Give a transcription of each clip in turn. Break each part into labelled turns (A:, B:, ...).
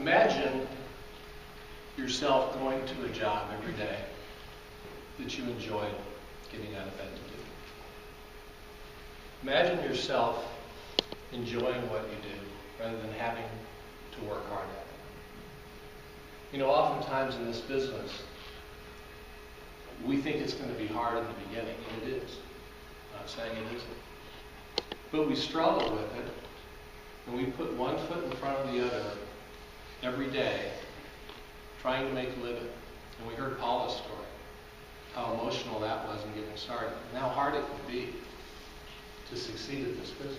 A: Imagine yourself going to a job every day that you enjoy getting out of bed to do. Imagine yourself enjoying what you do rather than having to work hard at it. You know, oftentimes in this business, we think it's going to be hard in the beginning, and it is. I'm not saying it isn't. But we struggle with it, and we put one foot in front of the other every day, trying to make a living. And we heard Paula's story, how emotional that was in getting started, and how hard it could be to succeed at this business.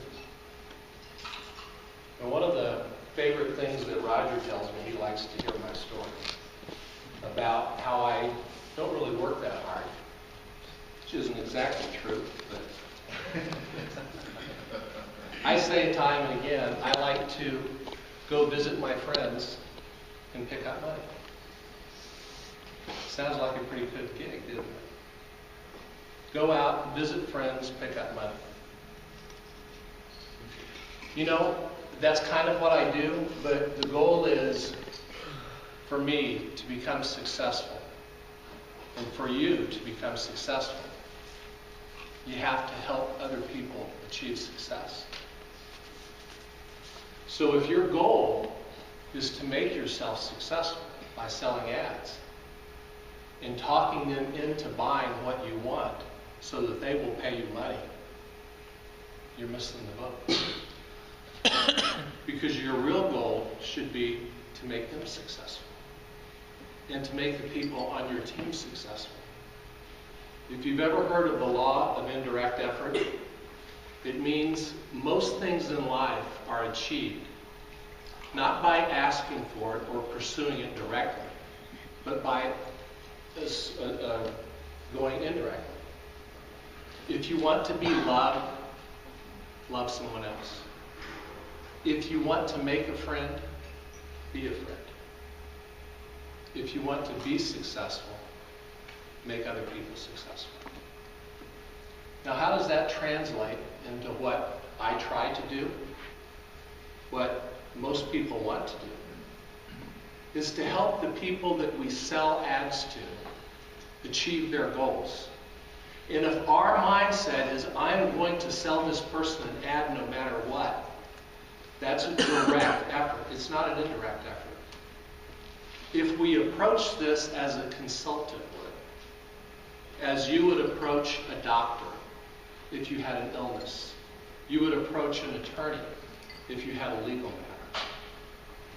A: And one of the favorite things that Roger tells me, he likes to hear my story about how I don't really work that hard, which isn't exactly true, but I say time and again, I like to go visit my friends and pick up money. Sounds like a pretty good gig, doesn't it? Go out, visit friends, pick up money. You know, that's kind of what I do, but the goal is for me to become successful. And for you to become successful, you have to help other people achieve success. So if your goal is to make yourself successful by selling ads and talking them into buying what you want so that they will pay you money, you're missing the boat. Because your real goal should be to make them successful and to make the people on your team successful. If you've ever heard of the law of indirect effort, it means most things in life are achieved not by asking for it or pursuing it directly, but by going indirectly. If you want to be loved, love someone else. If you want to make a friend, be a friend. If you want to be successful, make other people successful. Now, how does that translate into what I try to do? What most people want to do is to help the people that we sell ads to achieve their goals. And if our mindset is, I'm going to sell this person an ad no matter what, that's a direct effort. It's not an indirect effort. If we approach this as a consultant would, as you would approach a doctor if you had an illness, you would approach an attorney if you had a legal matter.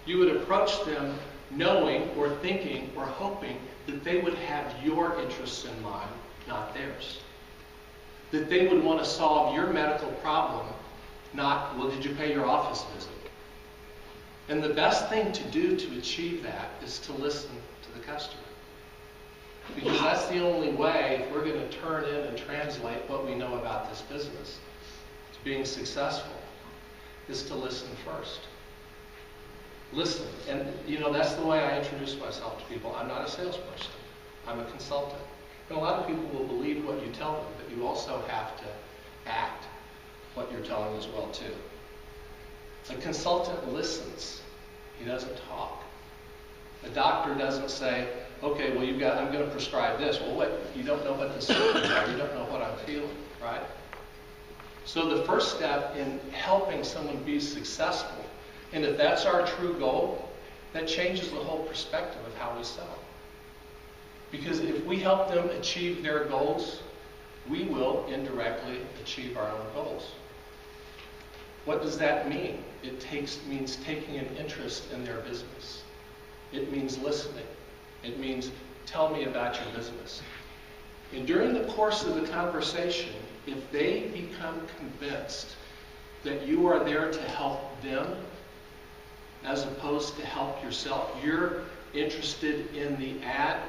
A: You would approach them knowing or thinking or hoping that they would have your interests in mind, not theirs. That they would want to solve your medical problem, not, well, did you pay your office visit? And the best thing to do to achieve that is to listen to the customer. Because that's the only way, if we're going to turn in and translate what we know about this business to being successful, is to listen first. Listen. And, you know, that's the way I introduce myself to people. I'm not a salesperson. I'm a consultant. And a lot of people will believe what you tell them, but you also have to act what you're telling as well, too. A consultant listens. He doesn't talk. A doctor doesn't say, okay, well, I'm going to prescribe this. Well, wait, you don't know what the symptoms are. You don't know what I'm feeling, right? So the first step in helping someone be successful, and if that's our true goal, that changes the whole perspective of how we sell. Because if we help them achieve their goals, we will indirectly achieve our own goals. What does that mean? It means taking an interest in their business. It means listening. It means, tell me about your business. And during the course of the conversation, if they become convinced that you are there to help them as opposed to help yourself, you're interested in the ad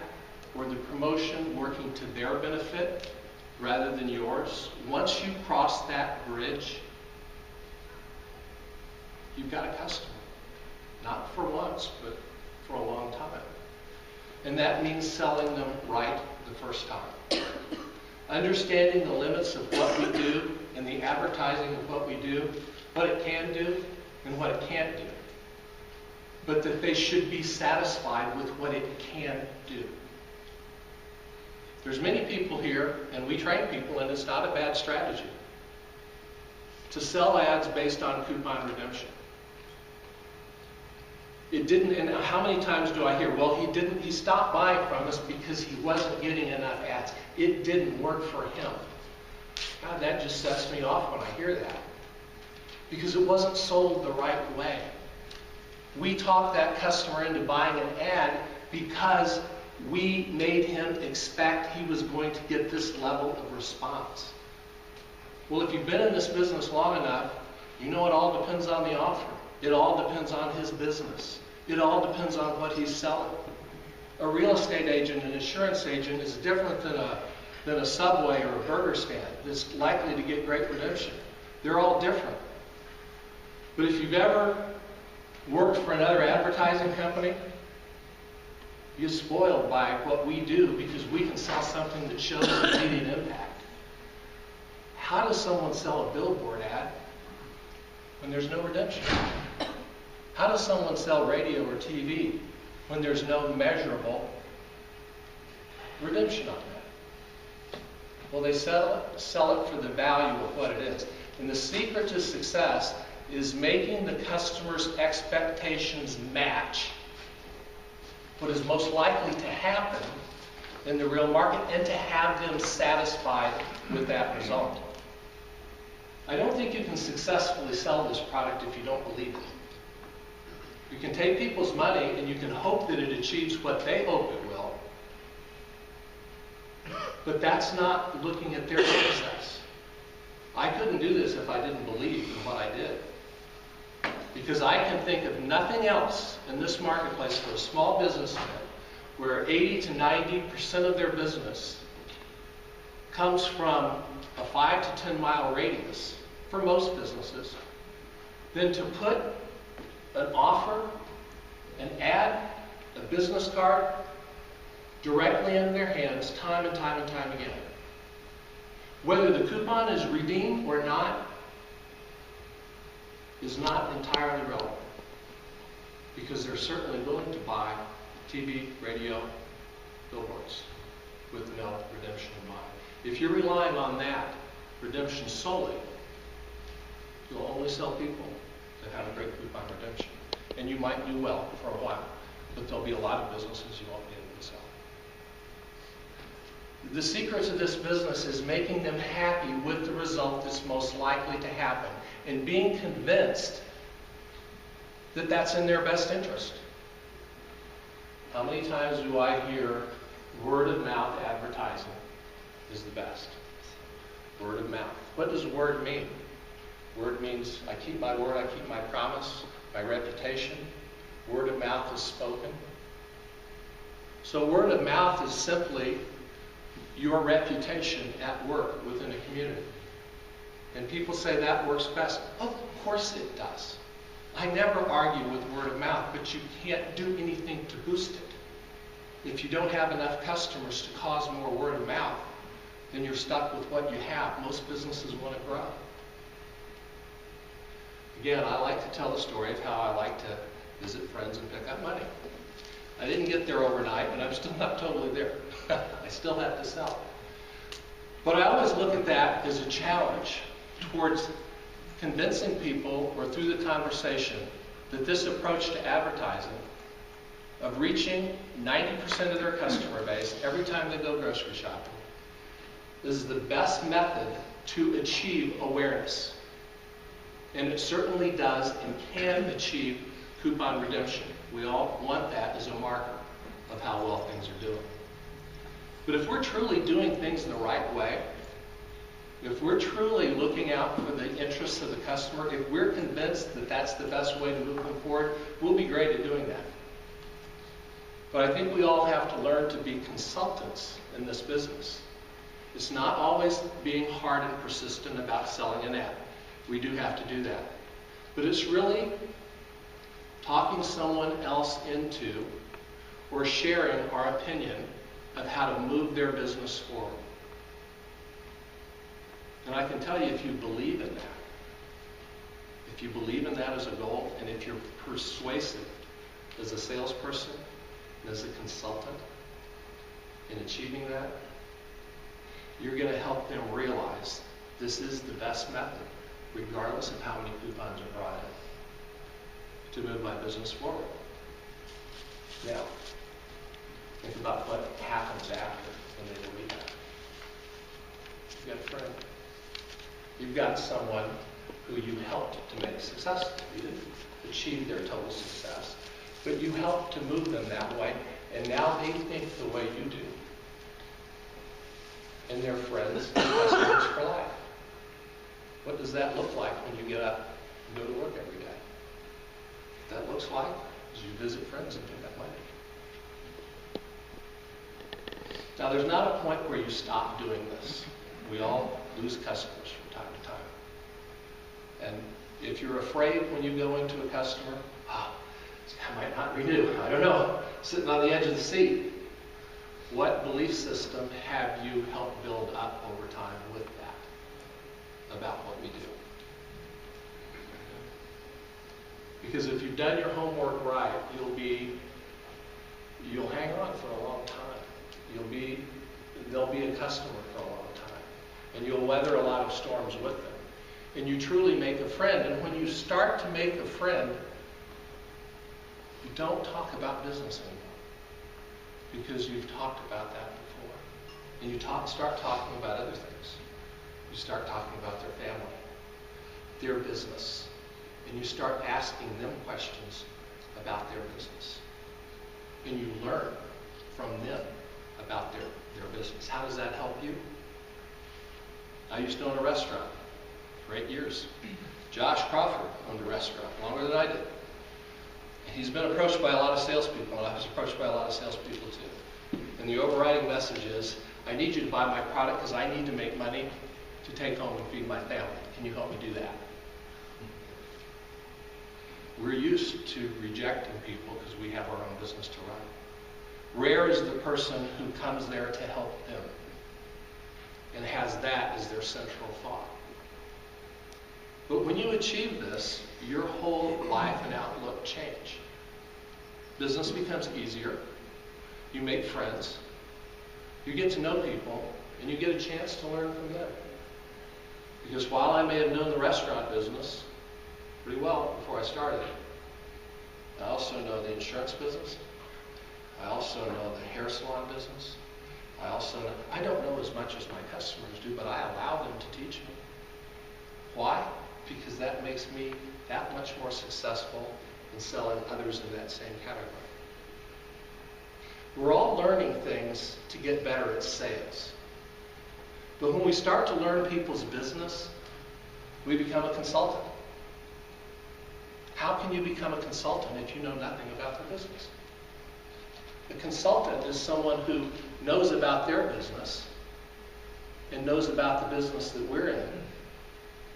A: or the promotion working to their benefit rather than yours, once you cross that bridge, you've got a customer. Not for once, but for a long time. And that means selling them right the first time. Understanding the limits of what we do and the advertising of what we do, what it can do and what it can't do. but that they should be satisfied with what it can do. There's many people here, and we train people, and it's not a bad strategy, to sell ads based on coupon redemption. It didn't, and how many times do I hear, well, he stopped buying from us because he wasn't getting enough ads. It didn't work for him. God, that just sets me off when I hear that. Because it wasn't sold the right way. We talked that customer into buying an ad because we made him expect he was going to get this level of response. Well, if you've been in this business long enough, you know it all depends on the offer. It all depends on his business. It all depends on what he's selling. A real estate agent, an insurance agent, is different than a Subway or a burger stand that's likely to get great redemption. They're all different. But if you've ever worked for another advertising company, you're spoiled by what we do because we can sell something that shows immediate impact. How does someone sell a billboard ad when there's no redemption? How does someone sell radio or TV when there's no measurable redemption on that? Well, they sell it for the value of what it is. And the secret to success is making the customer's expectations match what is most likely to happen in the real market and to have them satisfied with that result. I don't think you can successfully sell this product if you don't believe it. You can take people's money and you can hope that it achieves what they hope it will, but that's not looking at their success. I couldn't do this if I didn't believe in what I did. Because I can think of nothing else in this marketplace for a small businessman where 80 to 90% of their business comes from a 5 to 10 mile radius for most businesses than to put an offer, an ad, a business card directly into their hands time and time and time again. Whether the coupon is redeemed or not is not entirely relevant, because they're certainly willing to buy TV, radio, billboards with no redemption in mind. If you're relying on that redemption solely, you'll only sell people that have a great coupon redemption. And you might do well for a while, but there'll be a lot of businesses you won't be able to sell. The secret to this business is making them happy with the result that's most likely to happen and being convinced that that's in their best interest. How many times do I hear word of mouth advertising is the best? Word of mouth. What does word mean? Word means I keep my word, I keep my promise, my reputation. Word of mouth is spoken. So word of mouth is simply your reputation at work within a community. And people say that works best. Of course it does. I never argue with word of mouth, but you can't do anything to boost it. If you don't have enough customers to cause more word of mouth, then you're stuck with what you have. Most businesses want to grow. Again, I like to tell the story of how I like to visit friends and pick up money. I didn't get there overnight, and I'm still not totally there. I still have to sell. But I always look at that as a challenge towards convincing people, or through the conversation, that this approach to advertising, of reaching 90% of their customer base every time they go grocery shopping, is the best method to achieve awareness. And it certainly does and can achieve coupon redemption. We all want that as a marker of how well things are doing. But if we're truly doing things the right way, if we're truly looking out for the interests of the customer, if we're convinced that that's the best way to move them forward, we'll be great at doing that. But I think we all have to learn to be consultants in this business. It's not always being hard and persistent about selling an ad. We do have to do that. But it's really talking someone else into or sharing our opinion of how to move their business forward. And I can tell you, if you believe in that as a goal, and if you're persuasive as a salesperson and as a consultant in achieving that, you're going to help them realize this is the best method, regardless of how many coupons are brought in, to move my business forward. Now, think about what happens after when they believe that. You've got a friend. You've got someone who you helped to make successful. You didn't achieve their total success, but you helped to move them that way, and now they think the way you do. And they're friends and customers for life. What does that look like when you get up and go to work every day? What that looks like is you visit friends and pick up money. Now, there's not a point where you stop doing this. We all lose customers from time to time. And if you're afraid when you go into a customer, I might not renew, I don't know, sitting on the edge of the seat. What belief system have you helped build up over time with that about what we do? Because if you've done your homework right, you'll hang on for a long time. They'll be a customer for a long time. And you'll weather a lot of storms with them. And you truly make a friend. And when you start to make a friend, you don't talk about business anymore. Because you've talked about that before. And you start talking about other things. You start talking about their family, their business. And you start asking them questions about their business. And you learn from them about their business. How does that help you? I used to own a restaurant for 8 years. Josh Crawford owned a restaurant longer than I did. And he's been approached by a lot of salespeople, and I was approached by a lot of salespeople too. And the overriding message is, I need you to buy my product because I need to make money to take home and feed my family. Can you help me do that? We're used to rejecting people because we have our own business to run. Rare is the person who comes there to help them and has that as their central thought. But when you achieve this, your whole life and outlook change. Business becomes easier. You make friends. You get to know people, and you get a chance to learn from them. Because while I may have known the restaurant business pretty well before I started it, I also know the insurance business. I also know the hair salon business. I don't know as much as my customers do, but I allow them to teach me. Why? Because that makes me that much more successful in selling others in that same category. We're all learning things to get better at sales. But when we start to learn people's business, we become a consultant. How can you become a consultant if you know nothing about the business? A consultant is someone who knows about their business and knows about the business that we're in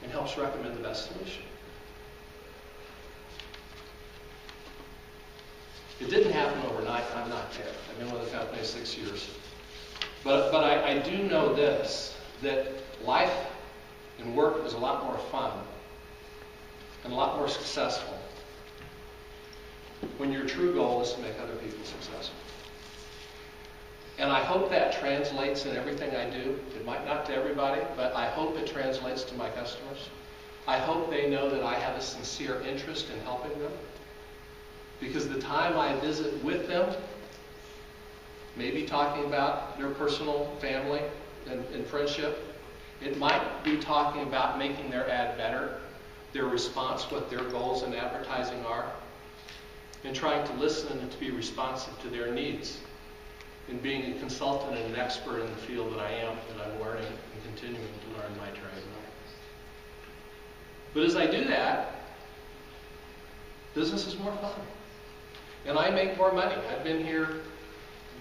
A: and helps recommend the best solution. It didn't happen overnight. I'm not there. I've been with the company 6 years. But I do know this, that life and work is a lot more fun and a lot more successful when your true goal is to make other people successful. And I hope that translates in everything I do. It might not to everybody, but I hope it translates to my customers. I hope they know that I have a sincere interest in helping them. Because the time I visit with them, maybe talking about their personal family and friendship, it might be talking about making their ad better, their response, what their goals in advertising are, and trying to listen and to be responsive to their needs. In being a consultant and an expert in the field that I am, that I'm learning and continuing to learn my trade. But as I do that, business is more fun. And I make more money. I've been here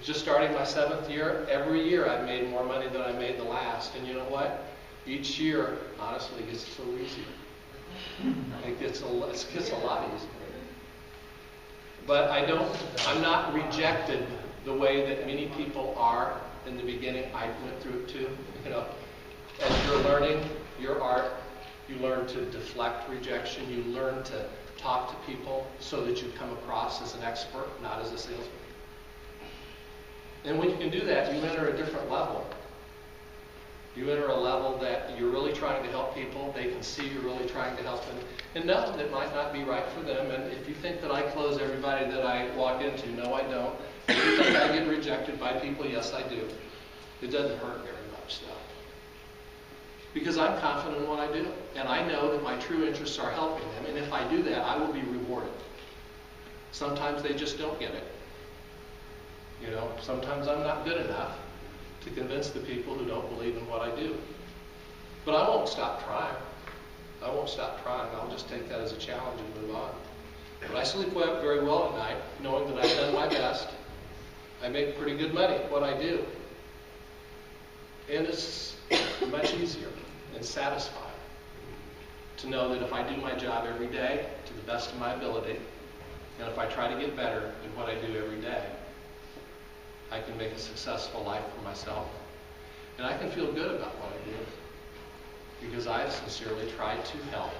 A: just starting my 7th year. Every year I've made more money than I made the last. And you know what? Each year, honestly, gets a little easier. It gets a lot easier. But I'm not rejected the way that many people are in the beginning. I went through it too. As you're learning your art, you learn to deflect rejection. You learn to talk to people so that you come across as an expert, not as a salesman. And when you can do that, you enter a different level. You enter a level that you're really trying to help people. They can see you're really trying to help them. And nothing that might not be right for them. And if you think that I close everybody that I walk into, no, I don't. If you think I get rejected by people, yes, I do. It doesn't hurt very much, though. Because I'm confident in what I do. And I know that my true interests are helping them. And if I do that, I will be rewarded. Sometimes they just don't get it. You know, sometimes I'm not good enough to convince the people who don't believe in what I do. But I won't stop trying. I won't stop trying. I'll just take that as a challenge and move on. But I sleep very well at night, knowing that I've done my best. I make pretty good money at what I do. And it's much easier and satisfying to know that if I do my job every day to the best of my ability, and if I try to get better in what I do every day, I can make a successful life for myself. And I can feel good about what I do because I've sincerely tried to help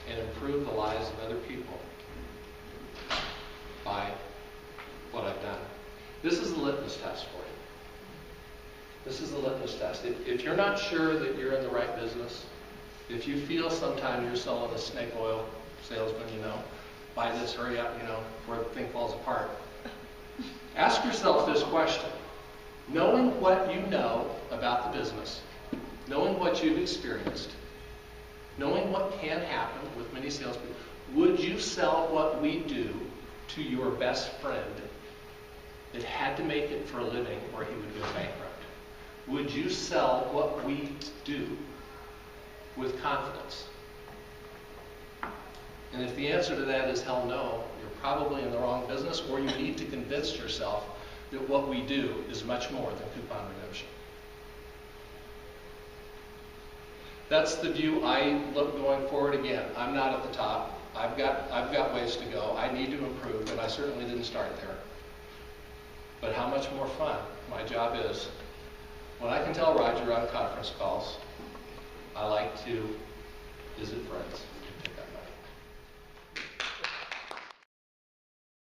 A: and improve the lives of other people by what I've done. This is the litmus test for you. This is the litmus test. If you're not sure that you're in the right business, if you feel sometimes you're selling a snake oil salesman, you know, buy this, hurry up, you know, before the thing falls apart. Ask yourself this question. Knowing what you know about the business, knowing what you've experienced, knowing what can happen with many salespeople, would you sell what we do to your best friend that had to make it for a living or he would go bankrupt? Would you sell what we do with confidence? And if the answer to that is hell no, you're probably in the wrong business, or you need to convince yourself that what we do is much more than coupon redemption. That's the view I look going forward. Again, I'm not at the top. I've got ways to go. I need to improve, but I certainly didn't start there. But how much more fun my job is when I can tell Roger on conference calls I like to visit friends.